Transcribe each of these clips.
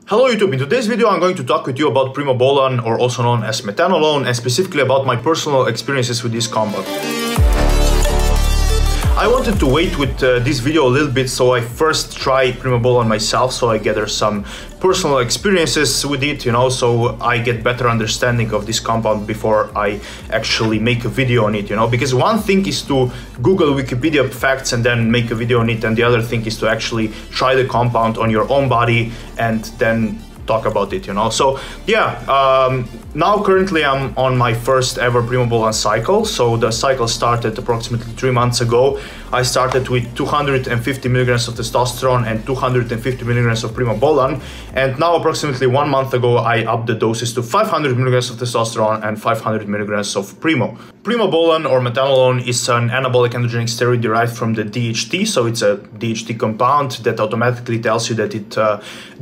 Hello YouTube, in today's video I'm going to talk with you about Primobolan, or also known as metanolone, and specifically about my personal experiences with this compound. I wanted to wait with this video a little bit, so I first try Primobolan myself, so I gather some personal experiences with it, so I get better understanding of this compound before I actually make a video on it, because one thing is to Google Wikipedia facts and then make a video on it, and the other thing is to actually try the compound on your own body and then talk about it, So yeah, now currently I'm on my first ever Primobolan cycle. So the cycle started approximately 3 months ago. I started with 250 milligrams of testosterone and 250 milligrams of Primobolan, and now approximately 1 month ago I upped the doses to 500 milligrams of testosterone and 500 milligrams of Primo. Primobolan, or metanolone, is an anabolic androgenic steroid derived from the DHT, so it's a DHT compound that automatically tells you that it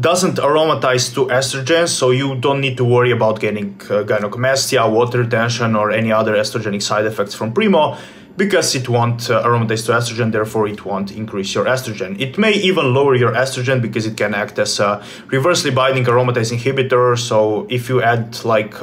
doesn't aromatize to estrogen, so you don't need to worry about getting gynecomastia, water retention, or any other estrogenic side effects from Primo, because it won't aromatize to estrogen, therefore it won't increase your estrogen. It may even lower your estrogen because it can act as a reversely binding aromatase inhibitor, so if you add like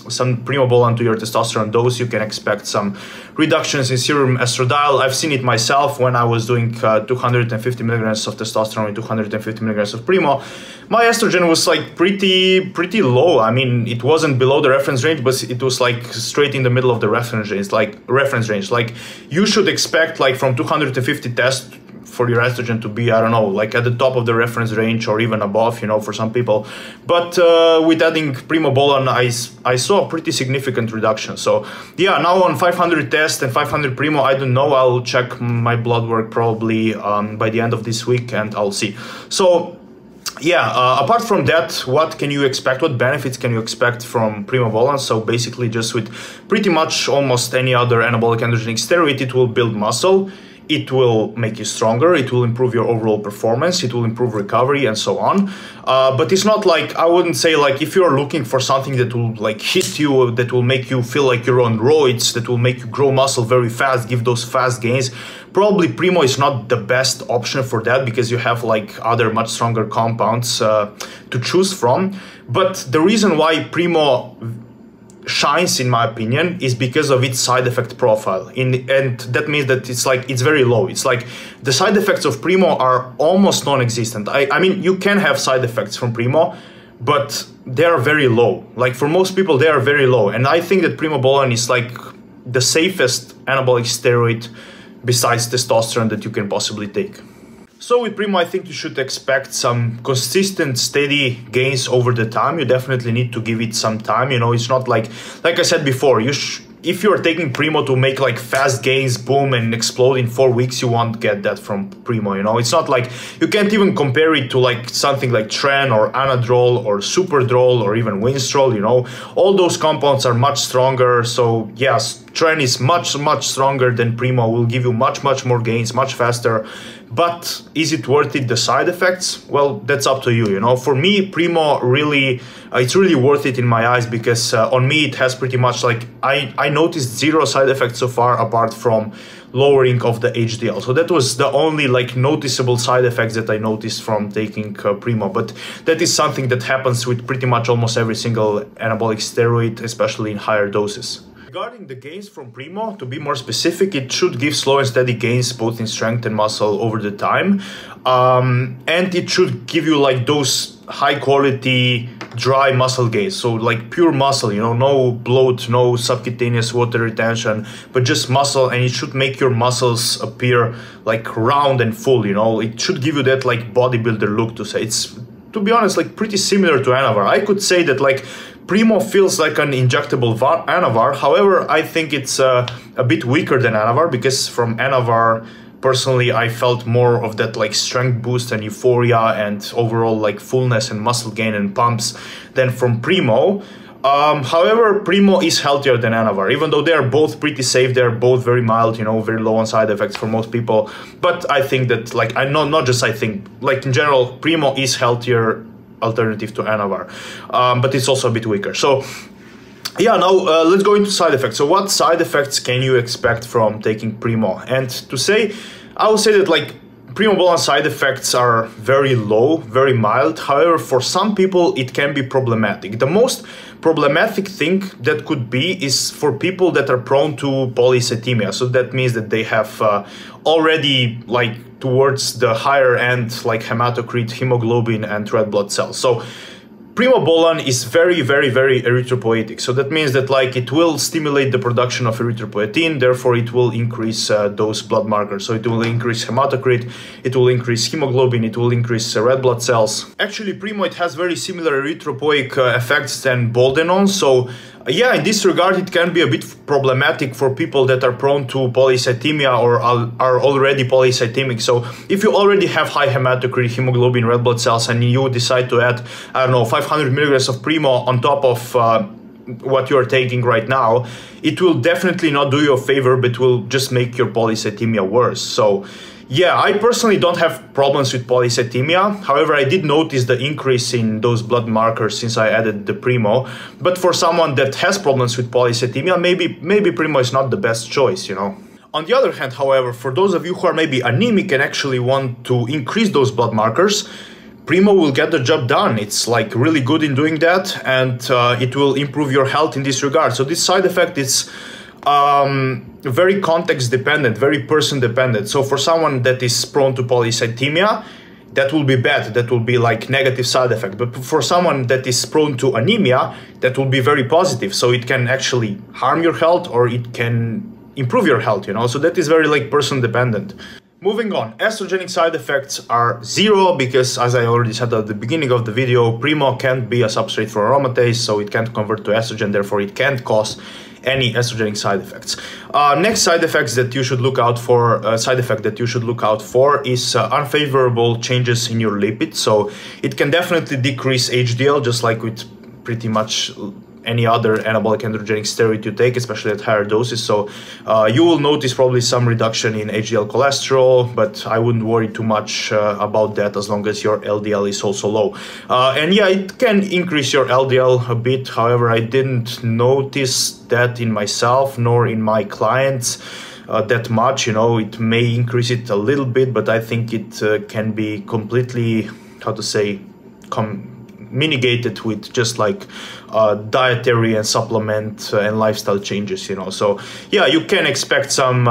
some Primobolan to your testosterone dose, you can expect some reductions in serum estradiol. I've seen it myself when I was doing 250 milligrams of testosterone and 250 milligrams of Primo. My estrogen was like pretty low. I mean, it wasn't below the reference range, but it was like straight in the middle of the reference range. Like you should expect like from 250 tests for your estrogen to be, I don't know, like at the top of the reference range or even above, for some people. But with adding Primobolan, I saw a pretty significant reduction. So yeah, now on 500 tests and 500 Primo, I don't know, I'll check my blood work probably by the end of this week and I'll see. So yeah, apart from that, what can you expect? What benefits can you expect from Primobolan? So basically, just with pretty much almost any other anabolic androgenic steroid, it will build muscle. It will make you stronger, it will improve your overall performance, it will improve recovery and so on. But it's not like, I wouldn't say like if you're looking for something that will like hit you, that will make you feel like you're on roids, that will make you grow muscle very fast, give those fast gains, probably Primo is not the best option for that because you have like other much stronger compounds to choose from. But the reason why Primo shines, in my opinion, is because of its side effect profile, and that means that it's very low. It's like the side effects of Primo are almost non-existent. I mean, you can have side effects from Primo, but they are very low. Like for most people, they are very low, and I think that Primobolan is like the safest anabolic steroid besides testosterone that you can possibly take. So with Primo, I think you should expect some consistent, steady gains over the time. You definitely need to give it some time. It's not like I said before, if you're taking Primo to make like fast gains, boom, and explode in 4 weeks, you won't get that from Primo, It's not like, you can't even compare it to like something like Tren or Anadrol or Superdrol or even Winstrol, All those compounds are much stronger. So yes, Tren is much stronger than Primo, will give you much more gains, much faster. But is it worth it, the side effects? Well, that's up to you, For me, Primo really, it's really worth it in my eyes because on me it has pretty much like, I noticed 0 side effects so far apart from lowering of the HDL. So that was the only like noticeable side effects that I noticed from taking Primo. But that is something that happens with pretty much almost every single anabolic steroid, especially in higher doses. Regarding the gains from Primo, to be more specific, it should give slow and steady gains both in strength and muscle over the time. And it should give you like those high quality dry muscle gains, so like pure muscle, no bloat, no subcutaneous water retention, but just muscle, and it should make your muscles appear like round and full, It should give you that like bodybuilder look, to say. It's, to be honest, like pretty similar to Anavar. I could say that like Primo feels like an injectable Anavar. However, I think it's a bit weaker than Anavar because from Anavar, personally, I felt more of that like strength boost and euphoria and overall like fullness and muscle gain and pumps than from Primo. However, Primo is healthier than Anavar, even though they are both pretty safe. They're both very mild, very low on side effects for most people. But I think that like, not just I think, like in general, Primo is healthier alternative to Anavar, but it's also a bit weaker. So yeah, now let's go into side effects. So what side effects can you expect from taking Primo? And I will say that like Primobolan side effects are very low, very mild. However, for some people it can be problematic. The most problematic thing that could be is for people that are prone to polycythemia. So that means that they have already like towards the higher end like hematocrit, hemoglobin and red blood cells. So Primobolan is very erythropoietic. So that means that like it will stimulate the production of erythropoietin, therefore it will increase those blood markers. So it will increase hematocrit, it will increase hemoglobin, it will increase red blood cells. Actually, Primo, it has very similar erythropoietic effects than Boldenon. So yeah, in this regard, it can be a bit problematic for people that are prone to polycythemia or are already polycythemic. So if you already have high hematocrit, hemoglobin, red blood cells, and you decide to add, I don't know, 500 milligrams of Primo on top of what you are taking right now, it will definitely not do you a favor, but will just make your polycythemia worse. So yeah, I personally don't have problems with polycythemia. However, I did notice the increase in those blood markers since I added the Primo. But for someone that has problems with polycythemia, maybe Primo is not the best choice, you know. On the other hand, however, for those of you who are maybe anemic and actually want to increase those blood markers, Primo will get the job done. It's like really good in doing that, and it will improve your health in this regard. So this side effect is very context dependent, very person dependent. So for someone that is prone to polycythemia, that will be bad, that will be like negative side effect. But for someone that is prone to anemia, that will be very positive. So it can actually harm your health or it can improve your health, you know. So that is very like person dependent. Moving on, estrogenic side effects are zero because, as I already said at the beginning of the video, Primo can't be a substrate for aromatase, so it can't convert to estrogen, therefore it can't cause any estrogenic side effects. Next side effect that you should look out for is unfavorable changes in your lipids. So it can definitely decrease HDL, just like with pretty much any other anabolic androgenic steroid you take, especially at higher doses. So you will notice probably some reduction in HDL cholesterol, but I wouldn't worry too much about that as long as your LDL is also low. And yeah, it can increase your LDL a bit. However, I didn't notice that in myself nor in my clients that much. You know, it may increase it a little bit, but I think it can be completely, how to say, mitigated with just like dietary and supplement and lifestyle changes, you know. So yeah, you can expect some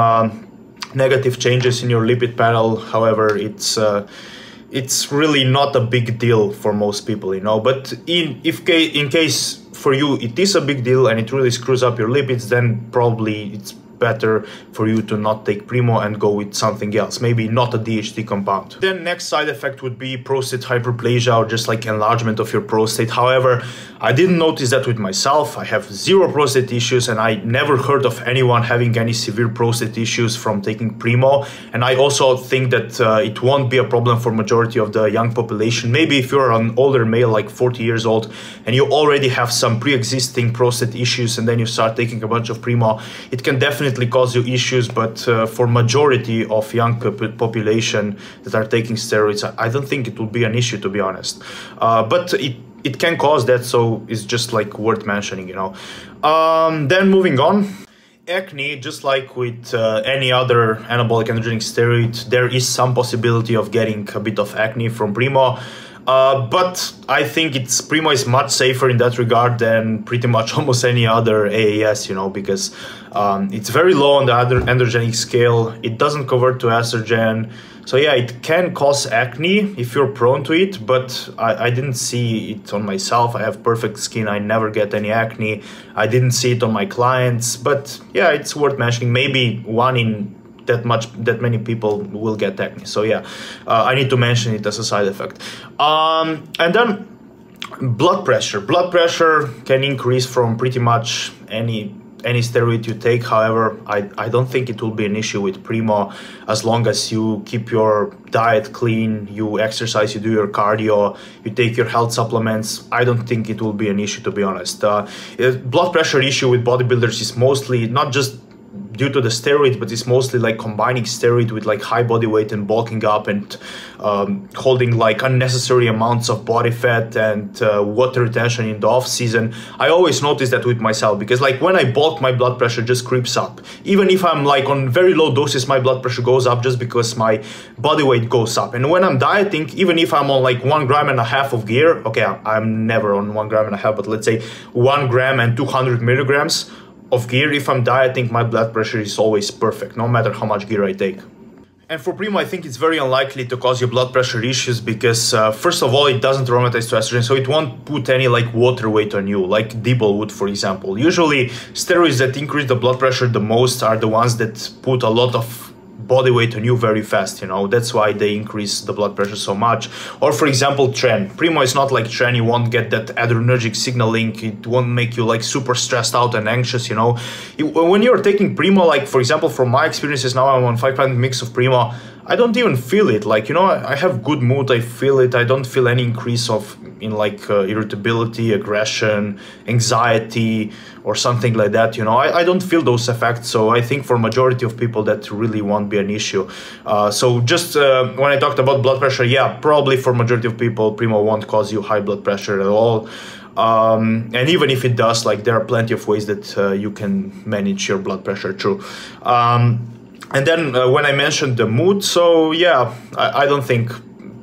negative changes in your lipid panel. However, it's really not a big deal for most people, you know. But in case for you it is a big deal and it really screws up your lipids, then probably it's better for you to not take Primo and go with something else, maybe not a DHT compound. Then next side effect would be prostate hyperplasia, or just like enlargement of your prostate. However, I didn't notice that with myself. I have zero prostate issues and I never heard of anyone having any severe prostate issues from taking Primo. And I also think that it won't be a problem for majority of the young population. Maybe if you're an older male, like 40 years old, and you already have some pre-existing prostate issues and then you start taking a bunch of Primo, it can definitely cause you issues. But for majority of young population that are taking steroids, I don't think it will be an issue, to be honest. But it can cause that, so it's just like worth mentioning, you know. Then moving on, acne, just like with any other anabolic androgenic steroid, there is some possibility of getting a bit of acne from Primo. But I think Primo is much safer in that regard than pretty much almost any other AAS, you know, because it's very low on the androgenic scale. It doesn't convert to estrogen. So yeah, it can cause acne if you're prone to it, but I didn't see it on myself. I have perfect skin. I never get any acne. I didn't see it on my clients, but yeah, it's worth mentioning. Maybe one in that many people will get acne. So yeah, I need to mention it as a side effect. And then blood pressure. Blood pressure can increase from pretty much any steroid you take. However, I don't think it will be an issue with Primo as long as you keep your diet clean, you exercise, you do your cardio, you take your health supplements. I don't think it will be an issue, to be honest. Blood pressure issue with bodybuilders is mostly not just due to the steroid, but it's mostly like combining steroid with like high body weight and bulking up and holding like unnecessary amounts of body fat and water retention in the off season. I always notice that with myself, because like when I bulk, my blood pressure just creeps up. Even if I'm like on very low doses, my blood pressure goes up just because my body weight goes up. And when I'm dieting, even if I'm on like 1.5 grams of gear, okay, I'm never on 1.5 grams, but let's say 1 gram and 200 milligrams of gear, if I'm dieting, my blood pressure is always perfect, no matter how much gear I take. And for Primo, I think it's very unlikely to cause you blood pressure issues because, first of all, it doesn't aromatize to estrogen, so it won't put any like water weight on you, like Dibble would, for example. Usually, steroids that increase the blood pressure the most are the ones that put a lot of body weight on you very fast, you know, that's why they increase the blood pressure so much. Or for example, tren. Primo is not like tren, you won't get that adrenergic signaling, it won't make you like super stressed out and anxious, you know. When you're taking Primo, like for example, from my experiences now, I'm on 5% mix of Primo, I don't even feel it. Like, you know, I have good mood, I feel it. I don't feel any increase in like irritability, aggression, anxiety, or something like that, you know. I don't feel those effects, so I think for majority of people that really won't be an issue. So just when I talked about blood pressure, yeah, probably for majority of people, Primo won't cause you high blood pressure at all. And even if it does, like there are plenty of ways that you can manage your blood pressure through. And then when I mentioned the mood, so yeah, I don't think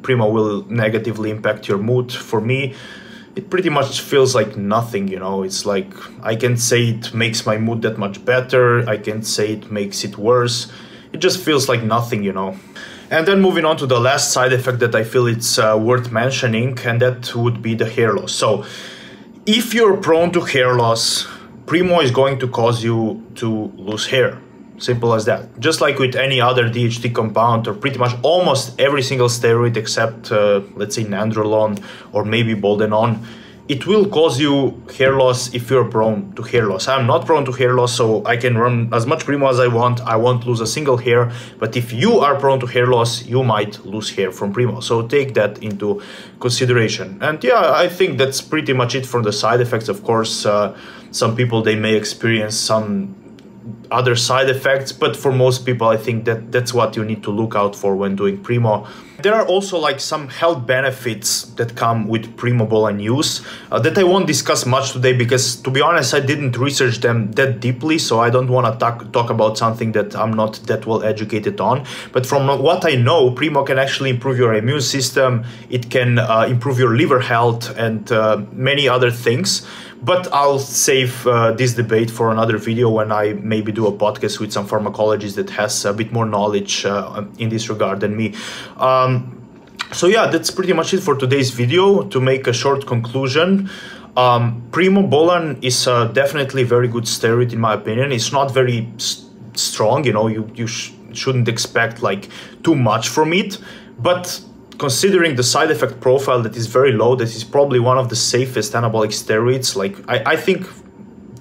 Primo will negatively impact your mood. For me, it pretty much feels like nothing, you know. It's like, I can say it makes my mood that much better, I can say it makes it worse. It just feels like nothing, you know. And then moving on to the last side effect that I feel it's worth mentioning, and that would be the hair loss. So if you're prone to hair loss, Primo is going to cause you to lose hair. Simple as that. Just like with any other DHT compound, or pretty much almost every single steroid except, let's say, nandrolone or maybe boldenone, it will cause you hair loss if you're prone to hair loss. I'm not prone to hair loss, so I can run as much Primo as I want. I won't lose a single hair. But if you are prone to hair loss, you might lose hair from Primo. So take that into consideration. And yeah, I think that's pretty much it for the side effects. Of course, some people, they may experience some other side effects, but for most people, I think that that's what you need to look out for when doing Primo. There are also like some health benefits that come with Primobolan use that I won't discuss much today because, to be honest, I didn't research them that deeply, so I don't want to talk about something that I'm not that well educated on. But from what I know, Primo can actually improve your immune system, it can improve your liver health and many other things. But I'll save this debate for another video when I maybe do a podcast with some pharmacologists that has a bit more knowledge in this regard than me. So yeah, that's pretty much it for today's video. To make a short conclusion, Primobolan is definitely a very good steroid in my opinion. It's not very strong, you know, you shouldn't expect like too much from it, but considering the side effect profile that is very low, that is probably one of the safest anabolic steroids. Like I think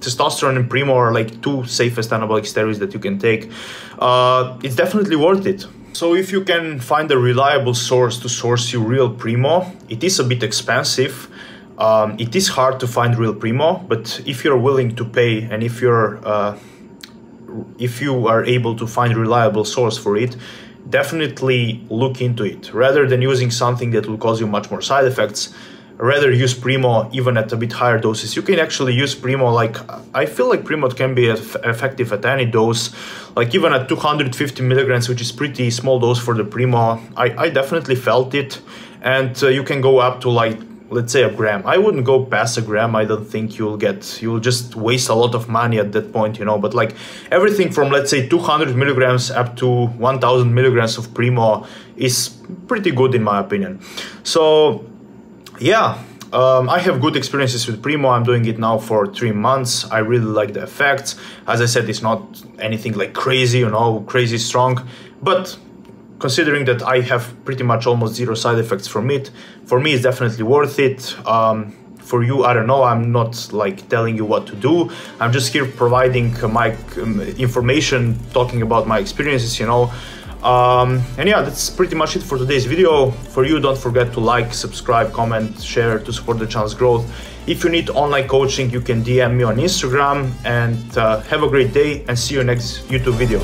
testosterone and Primo are like two safest anabolic steroids that you can take. It's definitely worth it. So if you can find a reliable source to source you real Primo, it is a bit expensive. It is hard to find real Primo, but if you're willing to pay and if you are able to find a reliable source for it, definitely look into it. Rather than using something that will cause you much more side effects, rather use Primo even at a bit higher doses. You can actually use Primo, like I feel like Primo can be effective at any dose, like even at 250 milligrams, which is pretty small dose for the Primo. I definitely felt it, and you can go up to like, let's say, 1 gram. I wouldn't go past 1 gram. I don't think you'll just waste a lot of money at that point, you know. But like everything from, let's say, 200 milligrams up to 1000 milligrams of Primo is pretty good in my opinion. So yeah, I have good experiences with Primo. I'm doing it now for 3 months. I really like the effects. As I said, it's not anything like crazy, you know, crazy strong, but considering that I have pretty much almost zero side effects from it, for me it's definitely worth it. For you, I don't know, I'm not like telling you what to do. I'm just here providing my information, talking about my experiences, you know. And yeah, that's pretty much it for today's video. For you, don't forget to like, subscribe, comment, share to support the channel's growth. If you need online coaching, you can DM me on Instagram, and have a great day and see you next YouTube video.